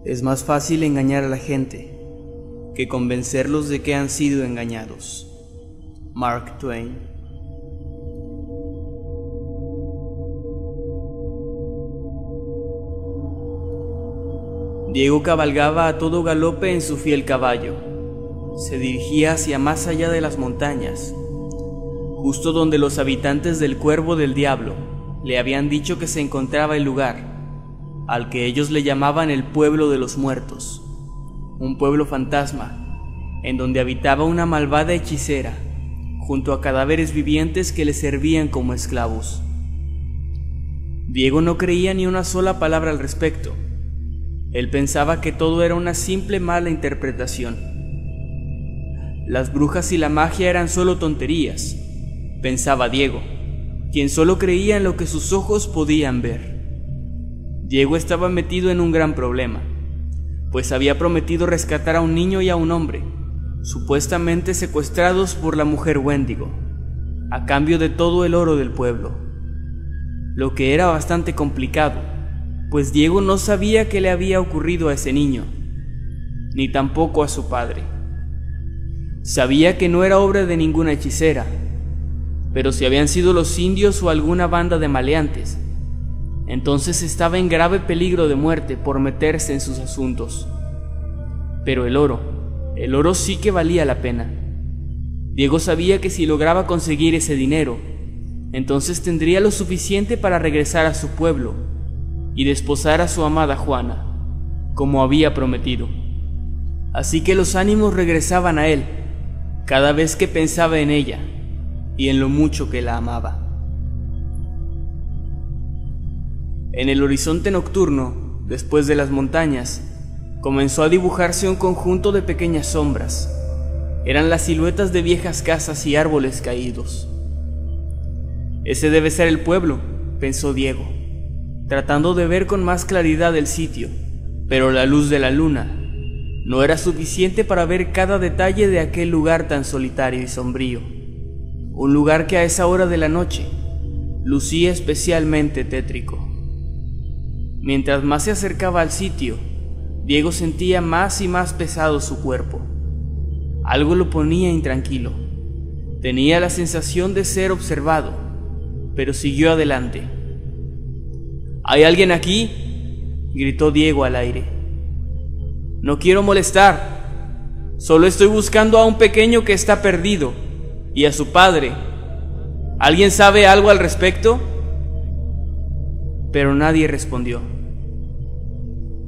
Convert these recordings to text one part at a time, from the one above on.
Es más fácil engañar a la gente que convencerlos de que han sido engañados. Mark Twain. Diego cabalgaba a todo galope en su fiel caballo. Se dirigía hacia más allá de las montañas, justo donde los habitantes del Cuervo del Diablo le habían dicho que se encontraba el lugar, al que ellos le llamaban el Pueblo de los Muertos, un pueblo fantasma, en donde habitaba una malvada hechicera, junto a cadáveres vivientes que le servían como esclavos. Diego no creía ni una sola palabra al respecto. Él pensaba que todo era una simple mala interpretación. Las brujas y la magia eran solo tonterías, pensaba Diego, quien solo creía en lo que sus ojos podían ver. Diego estaba metido en un gran problema, pues había prometido rescatar a un niño y a un hombre, supuestamente secuestrados por la mujer Wendigo, a cambio de todo el oro del pueblo. Lo que era bastante complicado, pues Diego no sabía qué le había ocurrido a ese niño, ni tampoco a su padre. Sabía que no era obra de ninguna hechicera, pero si habían sido los indios o alguna banda de maleantes, entonces estaba en grave peligro de muerte por meterse en sus asuntos. Pero el oro sí que valía la pena. Diego sabía que si lograba conseguir ese dinero, entonces tendría lo suficiente para regresar a su pueblo y desposar a su amada Juana, como había prometido. Así que los ánimos regresaban a él cada vez que pensaba en ella y en lo mucho que la amaba. En el horizonte nocturno, después de las montañas, comenzó a dibujarse un conjunto de pequeñas sombras. Eran las siluetas de viejas casas y árboles caídos. Ese debe ser el pueblo, pensó Diego, tratando de ver con más claridad el sitio, pero la luz de la luna no era suficiente para ver cada detalle de aquel lugar tan solitario y sombrío. Un lugar que a esa hora de la noche lucía especialmente tétrico. Mientras más se acercaba al sitio, Diego sentía más y más pesado su cuerpo. Algo lo ponía intranquilo. Tenía la sensación de ser observado, pero siguió adelante. ¿Hay alguien aquí?, gritó Diego al aire. No quiero molestar. Solo estoy buscando a un pequeño que está perdido y a su padre. ¿Alguien sabe algo al respecto? Pero nadie respondió.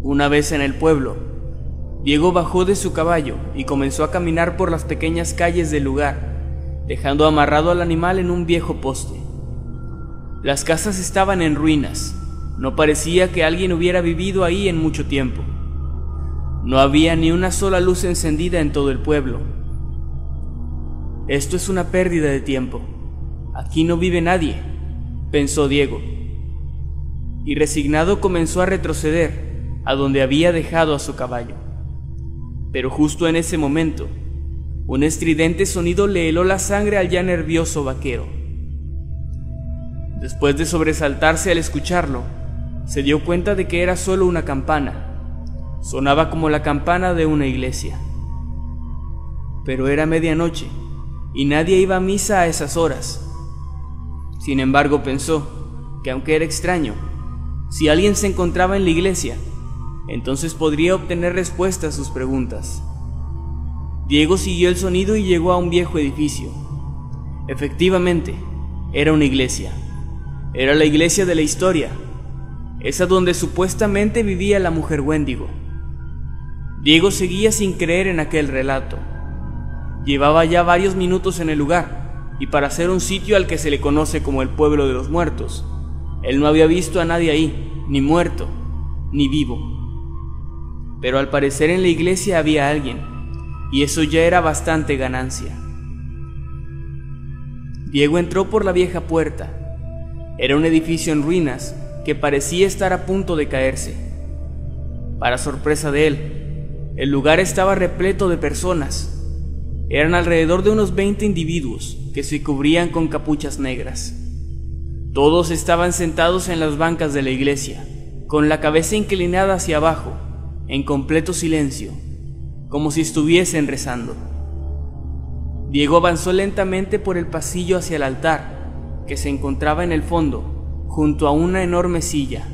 Una vez en el pueblo, Diego bajó de su caballo y comenzó a caminar por las pequeñas calles del lugar, dejando amarrado al animal en un viejo poste. Las casas estaban en ruinas. No parecía que alguien hubiera vivido ahí en mucho tiempo. No había ni una sola luz encendida en todo el pueblo. Esto es una pérdida de tiempo. Aquí no vive nadie, pensó Diego. Y resignado comenzó a retroceder a donde había dejado a su caballo. Pero justo en ese momento, un estridente sonido le heló la sangre al ya nervioso vaquero. Después de sobresaltarse al escucharlo, se dio cuenta de que era solo una campana. Sonaba como la campana de una iglesia. Pero era medianoche y nadie iba a misa a esas horas. Sin embargo, pensó que aunque era extraño, si alguien se encontraba en la iglesia, entonces podría obtener respuesta a sus preguntas. Diego siguió el sonido y llegó a un viejo edificio. Efectivamente, era una iglesia. Era la iglesia de la historia, esa donde supuestamente vivía la mujer Wendigo. Diego seguía sin creer en aquel relato. Llevaba ya varios minutos en el lugar, y para ser un sitio al que se le conoce como el Pueblo de los Muertos, él no había visto a nadie ahí, ni muerto, ni vivo. Pero al parecer en la iglesia había alguien, y eso ya era bastante ganancia. Diego entró por la vieja puerta. Era un edificio en ruinas que parecía estar a punto de caerse. Para sorpresa de él, el lugar estaba repleto de personas. Eran alrededor de unos 20 individuos que se cubrían con capuchas negras. Todos estaban sentados en las bancas de la iglesia, con la cabeza inclinada hacia abajo, en completo silencio, como si estuviesen rezando. Diego avanzó lentamente por el pasillo hacia el altar, que se encontraba en el fondo, junto a una enorme silla.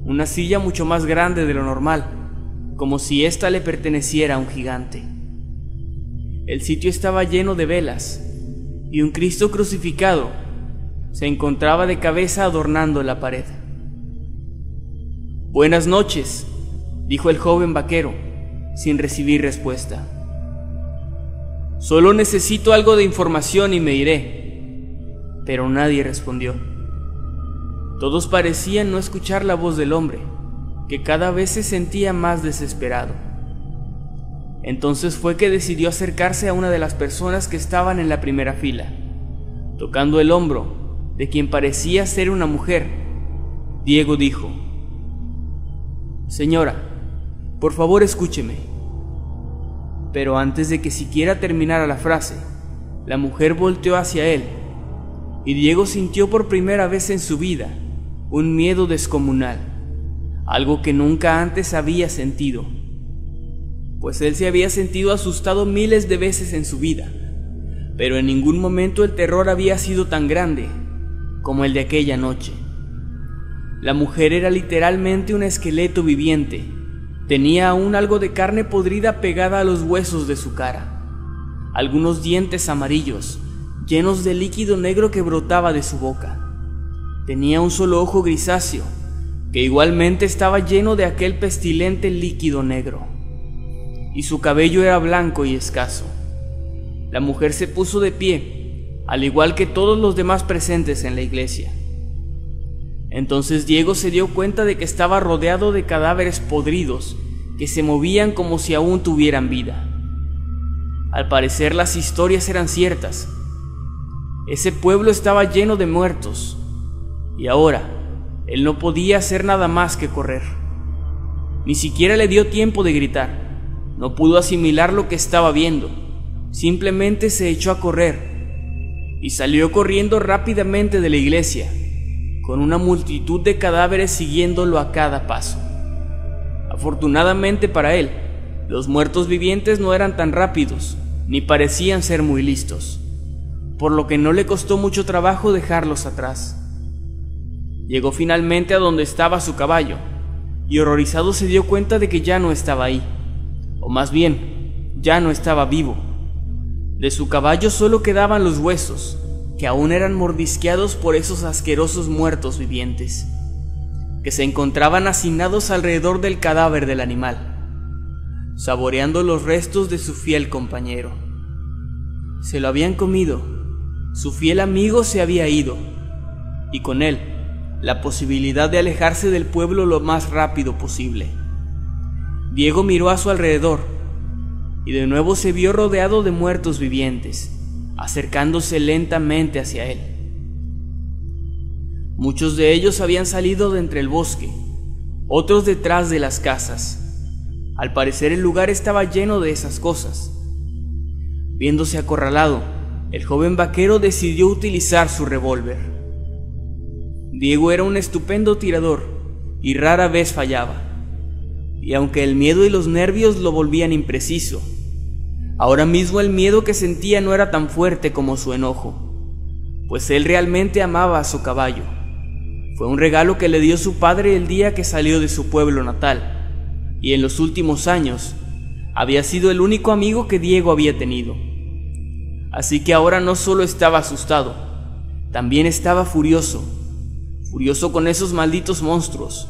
Una silla mucho más grande de lo normal, como si ésta le perteneciera a un gigante. El sitio estaba lleno de velas, y un Cristo crucificado se encontraba de cabeza adornando la pared. «Buenas noches», dijo el joven vaquero, sin recibir respuesta. «Solo necesito algo de información y me iré». Pero nadie respondió. Todos parecían no escuchar la voz del hombre, que cada vez se sentía más desesperado. Entonces fue que decidió acercarse a una de las personas que estaban en la primera fila. Tocando el hombro de quien parecía ser una mujer, Diego dijo: «Señora, por favor escúcheme». Pero antes de que siquiera terminara la frase, la mujer volteó hacia él, y Diego sintió por primera vez en su vida un miedo descomunal, algo que nunca antes había sentido, pues él se había sentido asustado miles de veces en su vida, pero en ningún momento el terror había sido tan grande como el de aquella noche. La mujer era literalmente un esqueleto viviente. Tenía aún algo de carne podrida pegada a los huesos de su cara, algunos dientes amarillos, llenos de líquido negro que brotaba de su boca. Tenía un solo ojo grisáceo, que igualmente estaba lleno de aquel pestilente líquido negro, y su cabello era blanco y escaso. La mujer se puso de pie, al igual que todos los demás presentes en la iglesia. Entonces Diego se dio cuenta de que estaba rodeado de cadáveres podridos que se movían como si aún tuvieran vida. Al parecer las historias eran ciertas. Ese pueblo estaba lleno de muertos, y ahora él no podía hacer nada más que correr. Ni siquiera le dio tiempo de gritar. No pudo asimilar lo que estaba viendo. Simplemente se echó a correr y salió corriendo rápidamente de la iglesia, con una multitud de cadáveres siguiéndolo a cada paso. Afortunadamente para él, los muertos vivientes no eran tan rápidos, ni parecían ser muy listos, por lo que no le costó mucho trabajo dejarlos atrás. Llegó finalmente a donde estaba su caballo, y horrorizado se dio cuenta de que ya no estaba ahí, o más bien, ya no estaba vivo. De su caballo solo quedaban los huesos, que aún eran mordisqueados por esos asquerosos muertos vivientes, que se encontraban hacinados alrededor del cadáver del animal, saboreando los restos de su fiel compañero. Se lo habían comido, su fiel amigo se había ido, y con él la posibilidad de alejarse del pueblo lo más rápido posible. Diego miró a su alrededor, y de nuevo se vio rodeado de muertos vivientes, acercándose lentamente hacia él. Muchos de ellos habían salido de entre el bosque, otros detrás de las casas. Al parecer el lugar estaba lleno de esas cosas. Viéndose acorralado, el joven vaquero decidió utilizar su revólver. Diego era un estupendo tirador y rara vez fallaba. Y aunque el miedo y los nervios lo volvían impreciso, ahora mismo el miedo que sentía no era tan fuerte como su enojo, pues él realmente amaba a su caballo. Fue un regalo que le dio su padre el día que salió de su pueblo natal, y en los últimos años había sido el único amigo que Diego había tenido. Así que ahora no solo estaba asustado, también estaba furioso con esos malditos monstruos.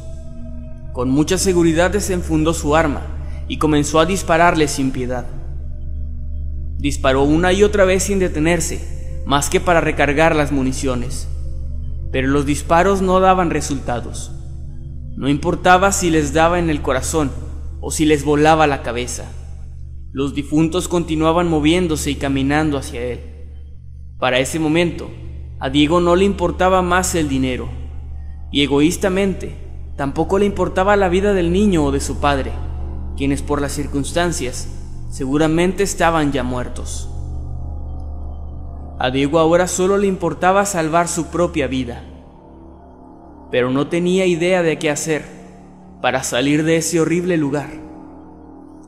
Con mucha seguridad desenfundó su arma y comenzó a dispararle sin piedad. Disparó una y otra vez sin detenerse, más que para recargar las municiones. Pero los disparos no daban resultados. No importaba si les daba en el corazón o si les volaba la cabeza. Los difuntos continuaban moviéndose y caminando hacia él. Para ese momento, a Diego no le importaba más el dinero, y egoístamente Tampoco le importaba la vida del niño o de su padre, quienes por las circunstancias seguramente estaban ya muertos. A Diego ahora solo le importaba salvar su propia vida, pero no tenía idea de qué hacer para salir de ese horrible lugar.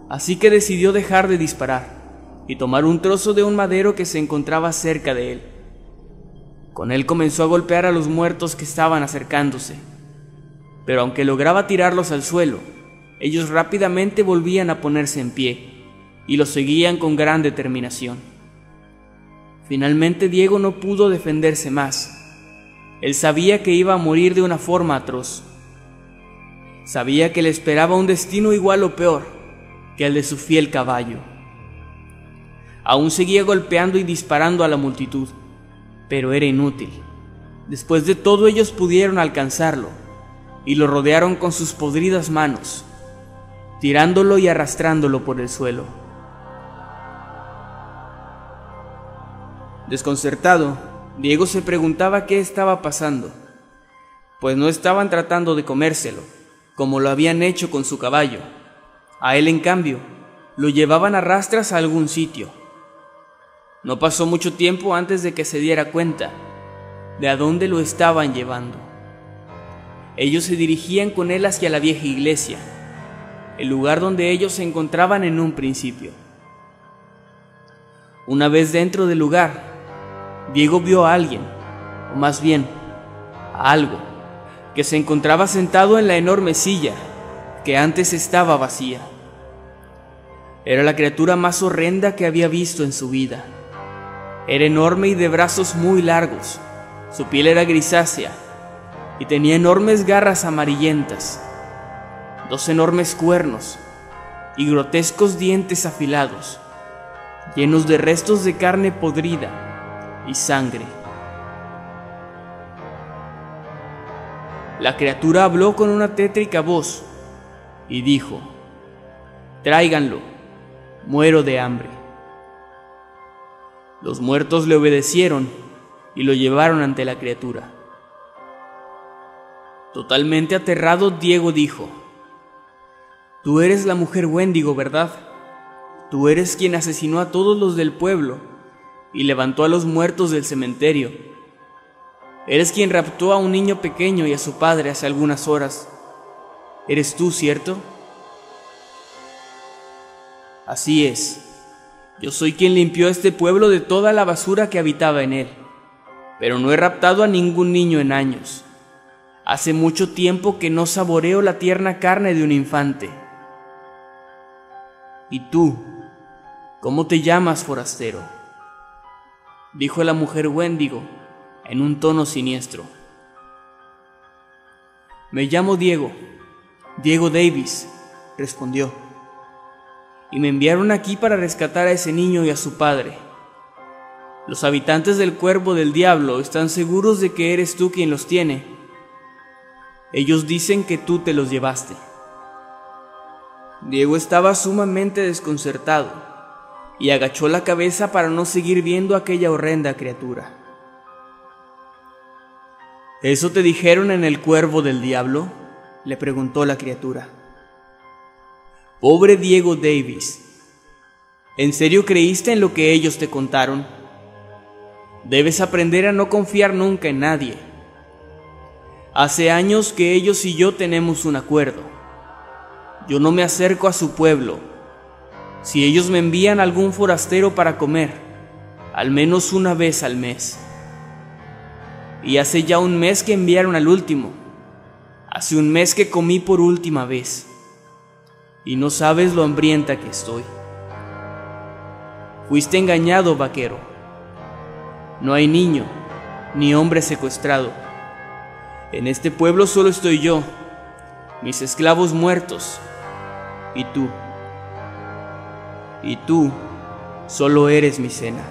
Así que decidió dejar de disparar y tomar un trozo de un madero que se encontraba cerca de él. Con él comenzó a golpear a los muertos que estaban acercándose, pero aunque lograba tirarlos al suelo, ellos rápidamente volvían a ponerse en pie y los seguían con gran determinación. Finalmente Diego no pudo defenderse más. Él sabía que iba a morir de una forma atroz. Sabía que le esperaba un destino igual o peor que el de su fiel caballo. Aún seguía golpeando y disparando a la multitud, pero era inútil. Después de todo, ellos pudieron alcanzarlo y lo rodearon con sus podridas manos, tirándolo y arrastrándolo por el suelo. Desconcertado, Diego se preguntaba qué estaba pasando, pues no estaban tratando de comérselo, como lo habían hecho con su caballo. A él, en cambio, lo llevaban a rastras a algún sitio. No pasó mucho tiempo antes de que se diera cuenta de a dónde lo estaban llevando. Ellos se dirigían con él hacia la vieja iglesia, el lugar donde ellos se encontraban en un principio. Una vez dentro del lugar, Diego vio a alguien, o más bien, a algo, que se encontraba sentado en la enorme silla que antes estaba vacía. Era la criatura más horrenda que había visto en su vida. Era enorme y de brazos muy largos, su piel era grisácea y tenía enormes garras amarillentas, 2 enormes cuernos y grotescos dientes afilados, llenos de restos de carne podrida y sangre. La criatura habló con una tétrica voz y dijo: «Tráiganlo, muero de hambre». Los muertos le obedecieron y lo llevaron ante la criatura. Totalmente aterrado, Diego dijo: «Tú eres la mujer Wendigo, ¿verdad? Tú eres quien asesinó a todos los del pueblo y levantó a los muertos del cementerio. Eres quien raptó a un niño pequeño y a su padre hace algunas horas. ¿Eres tú, cierto?». «Así es. Yo soy quien limpió a este pueblo de toda la basura que habitaba en él, pero no he raptado a ningún niño en años. Hace mucho tiempo que no saboreo la tierna carne de un infante». «¿Y tú, cómo te llamas, forastero?», dijo la mujer Wendigo en un tono siniestro. «Me llamo Diego Davis», respondió, «y me enviaron aquí para rescatar a ese niño y a su padre. Los habitantes del Cuervo del Diablo están seguros de que eres tú quien los tiene. Ellos dicen que tú te los llevaste». Diego estaba sumamente desconcertado y agachó la cabeza para no seguir viendo a aquella horrenda criatura. «¿Eso te dijeron en el Cuervo del Diablo?», le preguntó la criatura. «Pobre Diego Davis, ¿en serio creíste en lo que ellos te contaron? Debes aprender a no confiar nunca en nadie. Hace años que ellos y yo tenemos un acuerdo. Yo no me acerco a su pueblo. Si ellos me envían algún forastero para comer, al menos una vez al mes. Y hace ya un mes que enviaron al último. Hace un mes que comí por última vez. Y no sabes lo hambrienta que estoy. Fuiste engañado, vaquero. No hay niño, ni hombre secuestrado. En este pueblo solo estoy yo, mis esclavos muertos, y tú solo eres mi cena».